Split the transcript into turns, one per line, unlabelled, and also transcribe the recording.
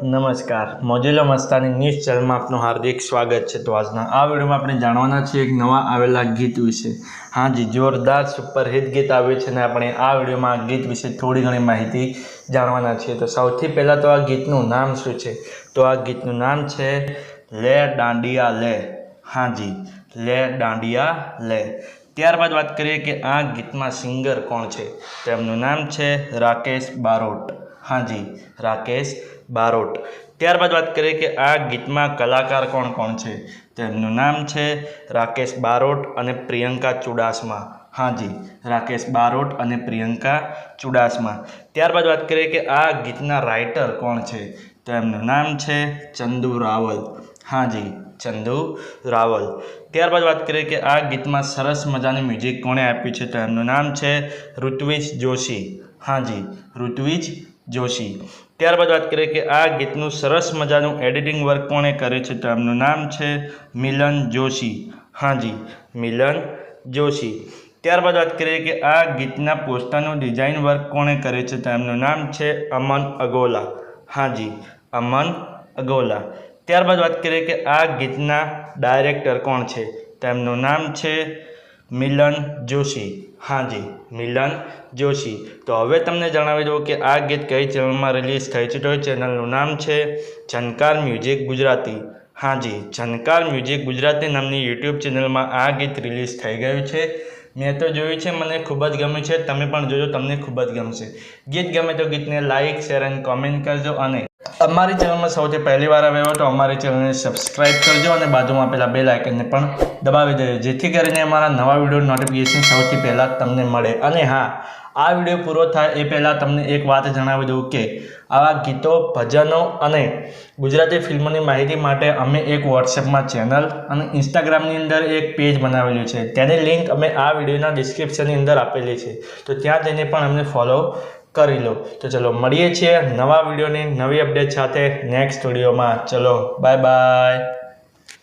नमस्कार मोजिला मस्तानी news channel में आपનું हार्दिक स्वागत है। तो आज आ वीडियो में આપણે જાણવાના છે એક નવા આવેલા ગીત વિશે। हाँ जी, जोरदार सुपरहिट गीत આવ્યું છે ને આપણે આ વિડીયોમાં આ ગીત વિશે થોડી ઘણી માહિતી જાણવાના છે। તો સૌથી પહેલા તો આ ગીતનું નામ શું છે? તો આ ગીતનું નામ છે લે દાંડિયા લે। हाँ जी, ले दांडिया ले। ત્યારબાદ વાત કરીએ કે આ ગીતમાં સિંગર કોણ છે? તો એમનું નામ છે રાકેશ બારોટ। हाँ जी, राकेश बारोट। ત્યારબાદ વાત કરીએ કે આ ગીતમાં કલાકાર કોણ કોણ છે? તો એમનું નામ છે રાકેશ બારોટ અને પ્રિયંકા ચુડાસમા। हाँ जी, राकेश बारोट અને પ્રિયંકા ચુડાસમા। ત્યારબાદ વાત કરીએ કે આ ગીતના રાઇટર કોણ છે? તો એમનું નામ છે ચંદુ રાવલ। हाँ जी, चंदू रावल। ત્યારબાદ વાત કરીએ કે આ ગીતમાં સરસ મજાની મ્યુઝિક કોણે આપ્યું છે? તો એમનું નામ છે ઋત્વિજ જોશી। हाँ जी, ऋत्विज जोशी। ત્યારબાદ વાત કરીએ કે આ ગીતનું સરસ મજાનું એડિટિંગ વર્ક કોણે કર્યું છે? તો એમનું નામ છે મિલન જોશી। हाँ जी, મિલન જોશી। ત્યારબાદ વાત કરીએ કે આ ગીતના પોસ્ટરનું ડિઝાઇન વર્ક કોણે કર્યું છે? તો એમનું નામ છે અમન અગોલા। हाँ जी, અમન અગોલા। ત્યારબાદ વાત કરીએ કે આ ગીતના ડાયરેક્ટર કોણ છે? તો એમનું નામ છે મિલન જોશી। हाँ जी, મિલન જોશી। તો હવે તમને જણાવી દઉં કે આ ગીત કઈ ચેનલમાં રિલીઝ થઈ છે? તો ચેનલનું નામ છે ઝનકાર મ્યુઝિક ગુજરાતી। हाँ जी, ઝનકાર મ્યુઝિક ગુજરાતી નામની યુટ્યુબ ચેનલમાં આ ગીત રિલીઝ થઈ ગયું છે। મેં તો જોયું છે, મને ખૂબ જ ગમ્યું છે। તમે પણ જોજો, તમને ખૂબ જ ગમશે। ગીત ગમે તો ગીતને લાઇક શેર અને કોમેન્ટ કરજો અને અમારી ચેનલમાં સૌથી પહેલી વાર આવ્યા હો તો અમારી ચેનલને સબસ્ક્રાઇબ કરજો અને બાજુમાં આપેલા બેલ આઇકનને પણ દબાવી દેજો, જેથી કરીને અમારા નવા વિડીયો નોટિફિકેશન સૌથી પહેલાં તમને મળે। અને હા, આ વિડીયો પૂરો થાય એ પહેલાં તમને એક વાત જણાવી દઉં કે આવા ગીતો, ભજનો અને ગુજરાતી ફિલ્મોની માહિતી માટે અમે એક વોટ્સએપમાં ચેનલ અને ઇન્સ્ટાગ્રામની અંદર એક પેજ બનાવેલું છે। તેની લિંક અમે આ વિડીયોના ડિસ્ક્રિપ્શનની અંદર આપેલી છે, તો ત્યાં જઈને પણ અમને ફોલો કરી લો। તો ચલો મળીએ છીએ નવા વિડીયોની નવી અપડેટ સાથે નેક્સ્ટ વિડીયોમાં। ચલો બાય બાય।